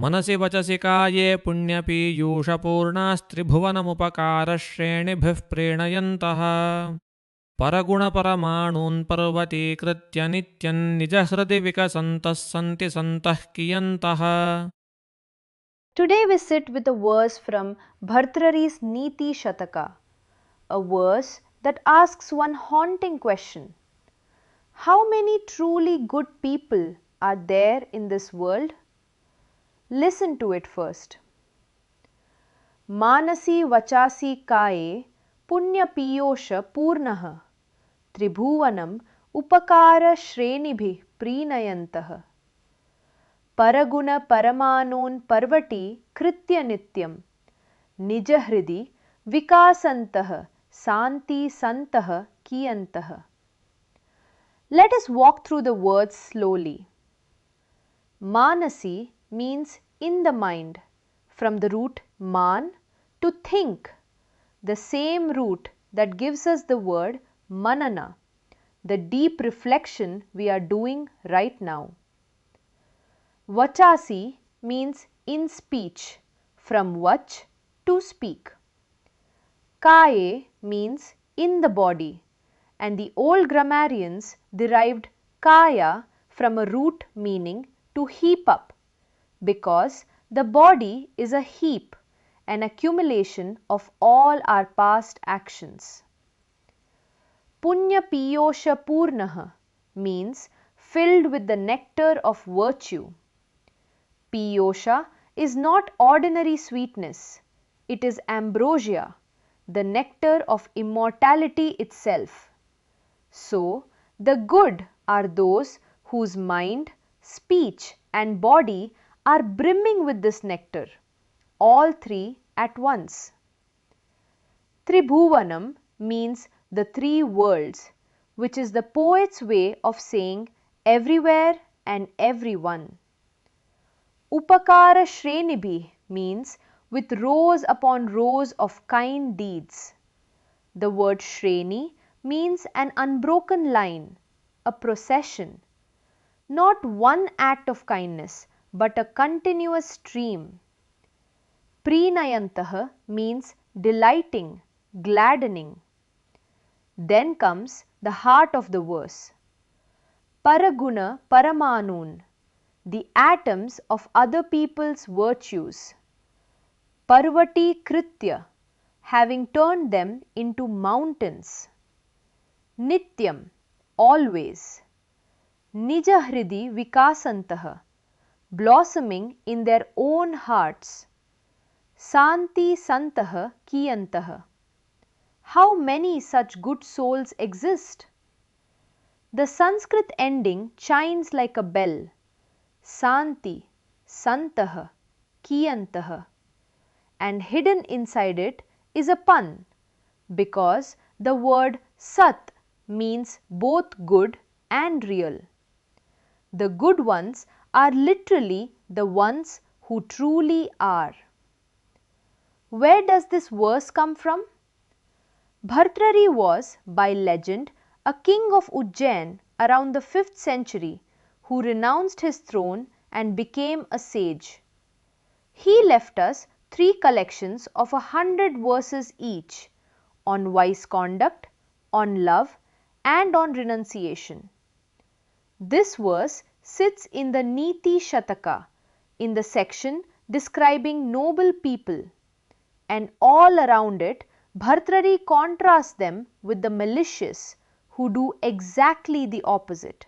मनसि वचसि काये पुण्यपीयूषपूर्णास्त्रिभुवनमुपकारश्रेणिभिः प्रीणयन्तः परगुणपरमाणून् पर्वतीकृत्य नित्यं निजहृदि विकसन्तः सन्ति सन्तः कियन्तः. Today we sit with a verse from Bhartrhari's Niti Shataka, a verse that asks one haunting question. How many truly good people are there in this world? Listen to it first. Manasi vachasi kaye punya piyosha purnah tribhuvanam upakara shrenibhi preenayantah paraguna paramanun parvati kritya nityam nijahridi vikasantah santi santah kiyantah. Let us walk through the words slowly. Manasi means in the mind, from the root man, to think, the same root that gives us the word manana, the deep reflection we are doing right now. Vachasi means in speech, from vach, to speak. Kaye means in the body, and the old grammarians derived kaya from a root meaning to heap up, because the body is a heap, an accumulation of all our past actions. Punya piyosha purnah means filled with the nectar of virtue. Piyosha is not ordinary sweetness, it is ambrosia, the nectar of immortality itself. So, the good are those whose mind, speech and body are brimming with this nectar, all three at once. Tribhuvanam means the three worlds, which is the poet's way of saying everywhere and everyone. Upakara shrenibhi means with rows upon rows of kind deeds. The word shreni means an unbroken line, a procession. Not one act of kindness, but a continuous stream. Preenayantah means delighting, gladdening. Then comes the heart of the verse. Paraguna paramanun, the atoms of other people's virtues. Parvati kritya, having turned them into mountains. Nityam, always. Nijahridi vikasantah, blossoming in their own hearts. Santi santah kiyantah. How many such good souls exist? The Sanskrit ending chimes like a bell. Santi, santah, kiyantah. And hidden inside it is a pun, because the word sat means both good and real. The good ones are literally the ones who truly are. Where does this verse come from? Bhartrhari was, by legend, a king of Ujjain around the 5th century who renounced his throne and became a sage. He left us 3 collections of 100 verses each on wise conduct, on love and on renunciation. This verse sits in the Niti Shataka, in the section describing noble people, and all around it Bhartrhari contrasts them with the malicious who do exactly the opposite.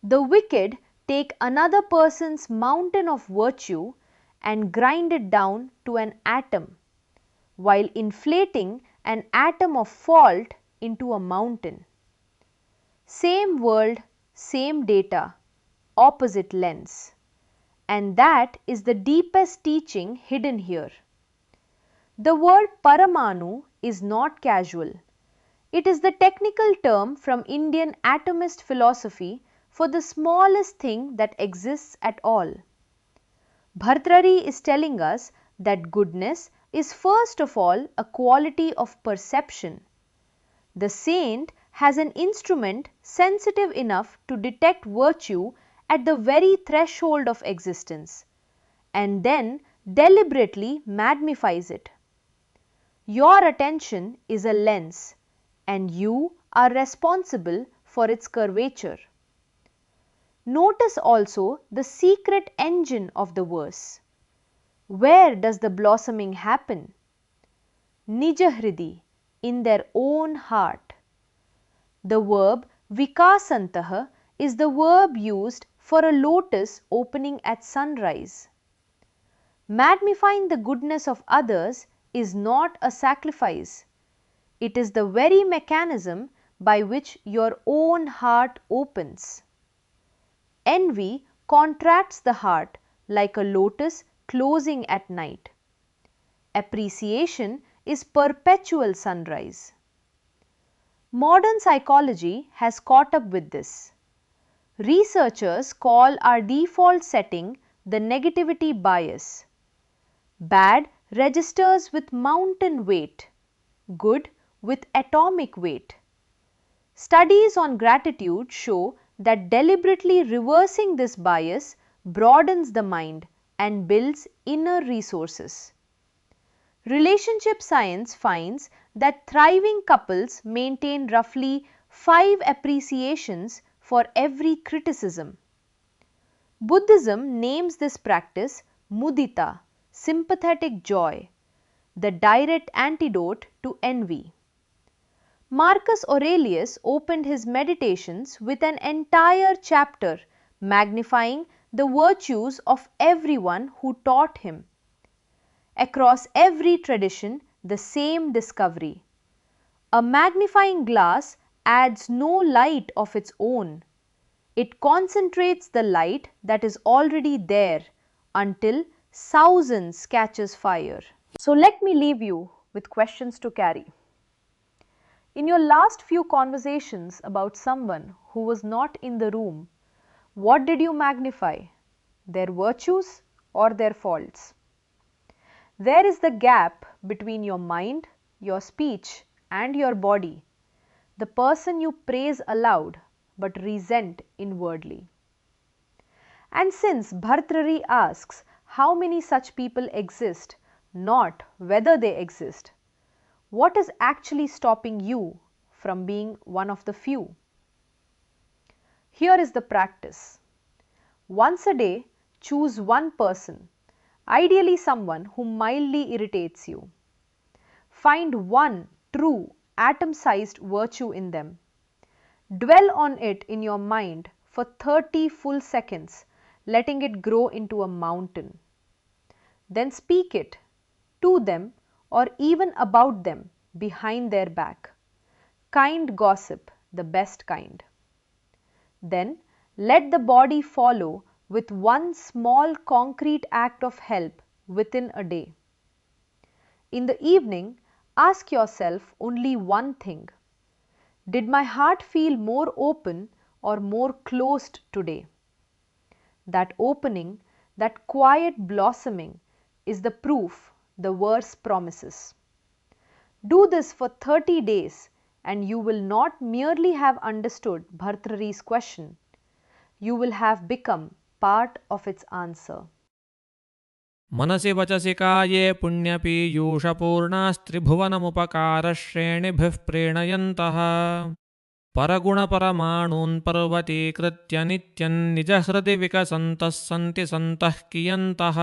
The wicked take another person's mountain of virtue and grind it down to an atom, while inflating an atom of fault into a mountain. Same world, same data, opposite lens. And that is the deepest teaching hidden here. The word paramanu is not casual. It is the technical term from Indian atomist philosophy for the smallest thing that exists at all. Bhartrhari is telling us that goodness is first of all a quality of perception. The saint has an instrument sensitive enough to detect virtue at the very threshold of existence, and then deliberately magnifies it. Your attention is a lens, and you are responsible for its curvature. Notice also the secret engine of the verse. Where does the blossoming happen? Nijahridi, in their own heart. The verb vikasantah is the verb used for a lotus opening at sunrise. Magnifying the goodness of others is not a sacrifice. It is the very mechanism by which your own heart opens. Envy contracts the heart like a lotus closing at night. Appreciation is perpetual sunrise. Modern psychology has caught up with this. Researchers call our default setting the negativity bias. Bad registers with mountain weight, good with atomic weight. Studies on gratitude show that deliberately reversing this bias broadens the mind and builds inner resources. Relationship science finds that thriving couples maintain roughly 5 appreciations for every criticism. Buddhism names this practice mudita, sympathetic joy, the direct antidote to envy. Marcus Aurelius opened his meditations with an entire chapter magnifying the virtues of everyone who taught him. Across every tradition, the same discovery. A magnifying glass adds no light of its own. It concentrates the light that is already there until thousands catches fire. So let me leave you with questions to carry. In your last few conversations about someone who was not in the room, what did you magnify? Their virtues or their faults? There is the gap between your mind, your speech, and your body, the person you praise aloud but resent inwardly. And since Bhartrhari asks how many such people exist, not whether they exist, what is actually stopping you from being one of the few? Here is the practice. Once a day, choose one person, ideally someone who mildly irritates you. Find one true atom-sized virtue in them. Dwell on it in your mind for 30 full seconds, letting it grow into a mountain. Then speak it to them or even about them behind their back. Kind gossip, the best kind. Then let the body follow with one small concrete act of help within a day. In the evening, ask yourself only one thing. Did my heart feel more open or more closed today? That opening, that quiet blossoming is the proof the verse promises. Do this for 30 days and you will not merely have understood Bhartrhari's question, you will have become part of its answer. मनसि वचसि काये पुण्यपीयूषपूर्णास्त्रिभुवनमुपकारश्रेणिभिः प्रीणयन्तः परगुणपरमाणून् पर्वतीकृत्य नित्यं निजहृदि विकसन्तः सन्ति सन्तः कियन्तः